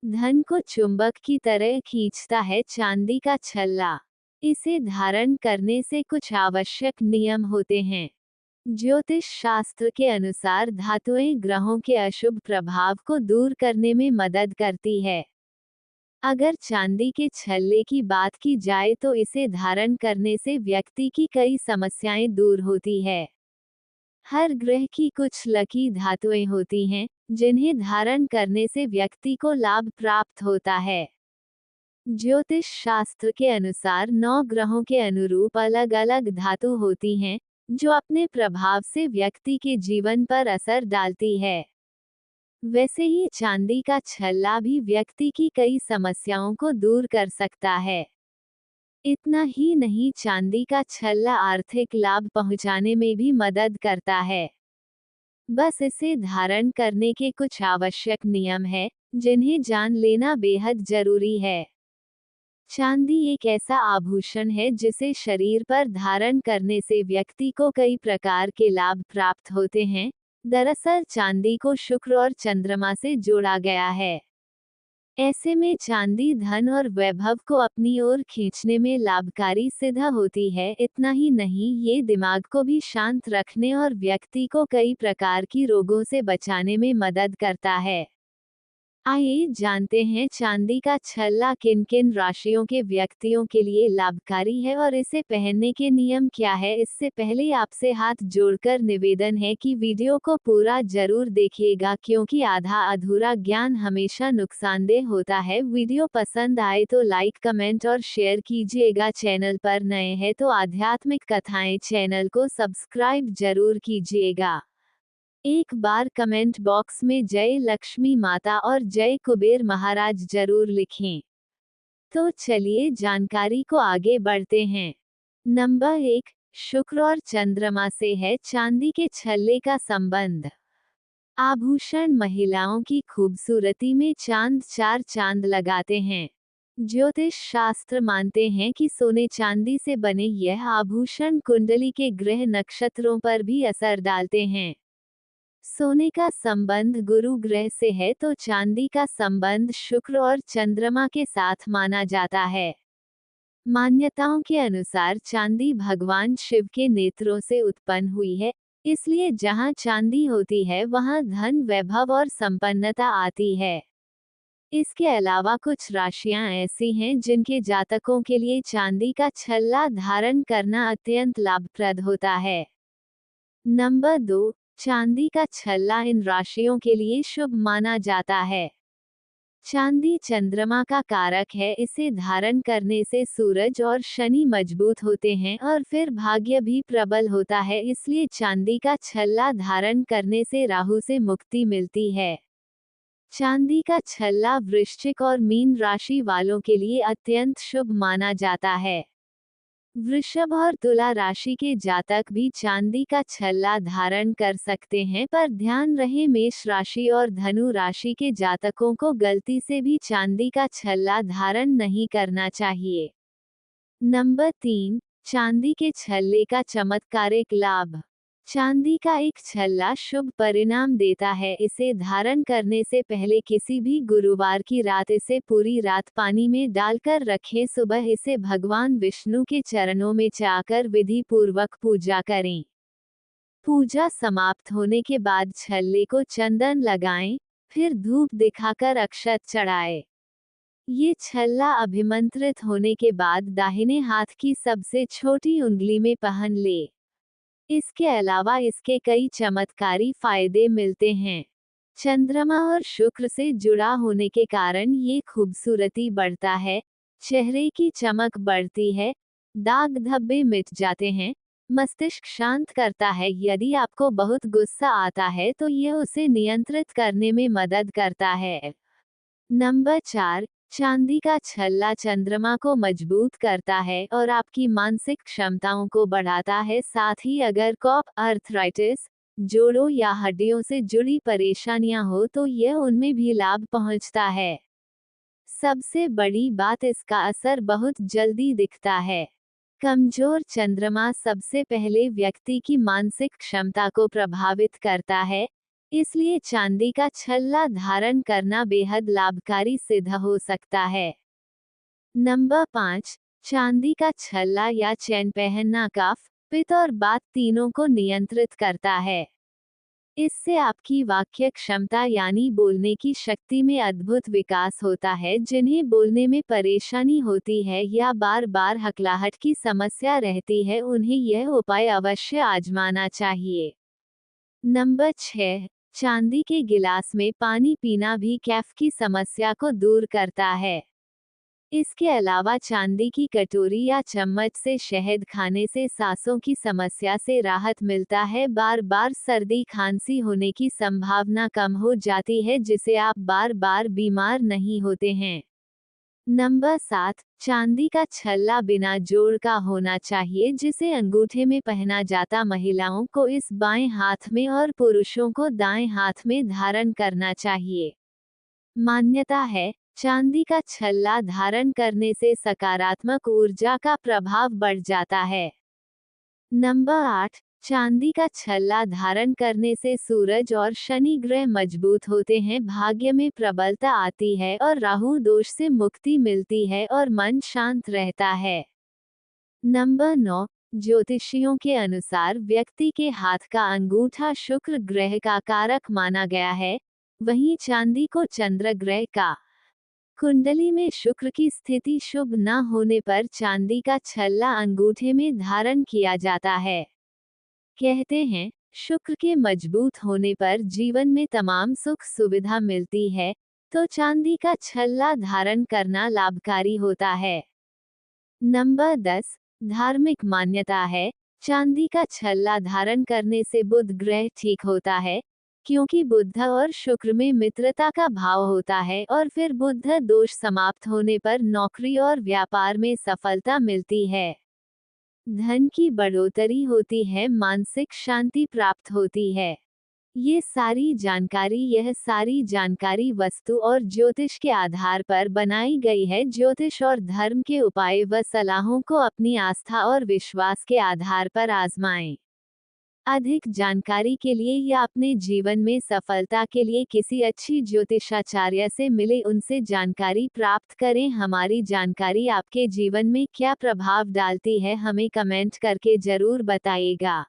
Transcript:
धन को चुंबक की तरह खींचता है चांदी का छल्ला। इसे धारण करने से कुछ आवश्यक नियम होते हैं। ज्योतिष शास्त्र के अनुसार धातुएं ग्रहों के अशुभ प्रभाव को दूर करने में मदद करती है। अगर चांदी के छल्ले की बात की जाए तो इसे धारण करने से व्यक्ति की कई समस्याएं दूर होती है। हर ग्रह की कुछ लकी धातुएं होती हैं, जिन्हें धारण करने से व्यक्ति को लाभ प्राप्त होता है। ज्योतिष शास्त्र के अनुसार 9 ग्रहों के अनुरूप अलग अलग धातु होती हैं, जो अपने प्रभाव से व्यक्ति के जीवन पर असर डालती है। वैसे ही चांदी का छल्ला भी व्यक्ति की कई समस्याओं को दूर कर सकता है। इतना ही नहीं, चांदी का छल्ला आर्थिक लाभ पहुंचाने में भी मदद करता है। बस इसे धारण करने के कुछ आवश्यक नियम हैं, जिन्हें जान लेना बेहद जरूरी है। चांदी एक ऐसा आभूषण है जिसे शरीर पर धारण करने से व्यक्ति को कई प्रकार के लाभ प्राप्त होते हैं। दरअसल चांदी को शुक्र और चंद्रमा से जोड़ा गया है। ऐसे में चांदी धन और वैभव को अपनी ओर खींचने में लाभकारी सिद्ध होती है। इतना ही नहीं, ये दिमाग को भी शांत रखने और व्यक्ति को कई प्रकार की रोगों से बचाने में मदद करता है। आइए जानते हैं चांदी का छल्ला किन किन राशियों के व्यक्तियों के लिए लाभकारी है और इसे पहनने के नियम क्या है। इससे पहले आपसे हाथ जोड़कर निवेदन है कि वीडियो को पूरा जरूर देखिएगा, क्योंकि आधा अधूरा ज्ञान हमेशा नुकसानदेह होता है। वीडियो पसंद आए तो लाइक, कमेंट और शेयर कीजिएगा। चैनल पर नए हैं तो आध्यात्मिक कथाएं चैनल को सब्सक्राइब जरूर कीजिएगा। एक बार कमेंट बॉक्स में जय लक्ष्मी माता और जय कुबेर महाराज जरूर लिखें। तो चलिए जानकारी को आगे बढ़ते हैं। नंबर 1, शुक्र और चंद्रमा से है चांदी के छल्ले का संबंध। आभूषण महिलाओं की खूबसूरती में चार चांद लगाते हैं। ज्योतिष शास्त्र मानते हैं कि सोने चांदी से बने यह आभूषण कुंडली के ग्रह नक्षत्रों पर भी असर डालते हैं। सोने का संबंध गुरु ग्रह से है तो चांदी का संबंध शुक्र और चंद्रमा के साथ माना जाता है। मान्यताओं के अनुसार चांदी भगवान शिव के नेत्रों से उत्पन्न हुई है, इसलिए जहां चांदी होती है वहां धन, वैभव और संपन्नता आती है। इसके अलावा कुछ राशियां ऐसी हैं जिनके जातकों के लिए चांदी का छल्ला धारण करना अत्यंत लाभप्रद होता है। नंबर 2, चांदी का छल्ला इन राशियों के लिए शुभ माना जाता है। चांदी चंद्रमा का कारक है, इसे धारण करने से सूरज और शनि मजबूत होते हैं और फिर भाग्य भी प्रबल होता है। इसलिए चांदी का छल्ला धारण करने से राहु से मुक्ति मिलती है। चांदी का छल्ला वृश्चिक और मीन राशि वालों के लिए अत्यंत शुभ माना जाता है। वृषभ और तुला राशि के जातक भी चांदी का छल्ला धारण कर सकते हैं, पर ध्यान रहे मेष राशि और धनु राशि के जातकों को गलती से भी चांदी का छल्ला धारण नहीं करना चाहिए। नंबर 3, चांदी के छल्ले का चमत्कारिक लाभ। चांदी का एक छल्ला शुभ परिणाम देता है। इसे धारण करने से पहले किसी भी गुरुवार की रात इसे पूरी रात पानी में डालकर रखें। सुबह इसे भगवान विष्णु के चरणों में चाकर विधि पूर्वक पूजा करें। पूजा समाप्त होने के बाद छल्ले को चंदन लगाएं, फिर धूप दिखाकर अक्षत चढ़ाएं। ये छल्ला अभिमंत्रित होने के बाद दाहिने हाथ की सबसे छोटी उंगली में पहन ले। इसके अलावा इसके कई चमत्कारी फायदे मिलते हैं। चंद्रमा और शुक्र से जुड़ा होने के कारण ये खूबसूरती बढ़ता है, चेहरे की चमक बढ़ती है, दाग धब्बे मिट जाते हैं, मस्तिष्क शांत करता है। यदि आपको बहुत गुस्सा आता है तो यह उसे नियंत्रित करने में मदद करता है। नंबर 4, चांदी का छल्ला चंद्रमा को मजबूत करता है और आपकी मानसिक क्षमताओं को बढ़ाता है। साथ ही अगर कफ, अर्थराइटिस, जोड़ों या हड्डियों से जुड़ी परेशानियां हो तो यह उनमें भी लाभ पहुंचता है। सबसे बड़ी बात, इसका असर बहुत जल्दी दिखता है। कमजोर चंद्रमा सबसे पहले व्यक्ति की मानसिक क्षमता को प्रभावित करता है, इसलिए चांदी का छल्ला धारण करना बेहद लाभकारी सिद्ध हो सकता है। नंबर 5, चांदी का छल्ला या चेन पहनना कफ, पित्त और बात तीनों को नियंत्रित करता है। इससे आपकी वाक्य क्षमता यानी बोलने की शक्ति में अद्भुत विकास होता है। जिन्हें बोलने में परेशानी होती है या बार बार हकलाहट की समस्या रहती है, उन्हें यह उपाय अवश्य आजमाना चाहिए। नंबर 6, चांदी के गिलास में पानी पीना भी कैफ की समस्या को दूर करता है। इसके अलावा चांदी की कटोरी या चम्मच से शहद खाने से सांसों की समस्या से राहत मिलता है। बार बार सर्दी खांसी होने की संभावना कम हो जाती है, जिससे आप बार बार बीमार नहीं होते हैं। नंबर 7, चांदी का छल्ला बिना जोड़ का होना चाहिए, जिसे अंगूठे में पहना जाता। महिलाओं को इस बाएं हाथ में और पुरुषों को दाएं हाथ में धारण करना चाहिए। मान्यता है, चांदी का छल्ला धारण करने से सकारात्मक ऊर्जा का प्रभाव बढ़ जाता है। नंबर 8, चांदी का छल्ला धारण करने से सूरज और शनि ग्रह मजबूत होते हैं, भाग्य में प्रबलता आती है और राहु दोष से मुक्ति मिलती है और मन शांत रहता है। नंबर 9, ज्योतिषियों के अनुसार व्यक्ति के हाथ का अंगूठा शुक्र ग्रह का कारक माना गया है, वहीं चांदी को चंद्र ग्रह का। कुंडली में शुक्र की स्थिति शुभ न होने पर चांदी का छल्ला अंगूठे में धारण किया जाता है। कहते हैं, शुक्र के मजबूत होने पर जीवन में तमाम सुख सुविधा मिलती है, तो चांदी का छल्ला धारण करना लाभकारी होता है। नंबर 10, धार्मिक मान्यता है, चांदी का छल्ला धारण करने से बुध ग्रह ठीक होता है, क्योंकि बुध और शुक्र में मित्रता का भाव होता है और फिर बुध दोष समाप्त होने पर नौकरी और व्यापार में सफलता मिलती है। धन की बढ़ोतरी होती है, मानसिक शांति प्राप्त होती है। यह सारी जानकारी वस्तु और ज्योतिष के आधार पर बनाई गई है। ज्योतिष और धर्म के उपाय व सलाहों को अपनी आस्था और विश्वास के आधार पर आजमाएं। अधिक जानकारी के लिए या अपने जीवन में सफलता के लिए किसी अच्छी ज्योतिषाचार्य से मिले, उनसे जानकारी प्राप्त करें। हमारी जानकारी आपके जीवन में क्या प्रभाव डालती है, हमें कमेंट करके जरूर बताइएगा।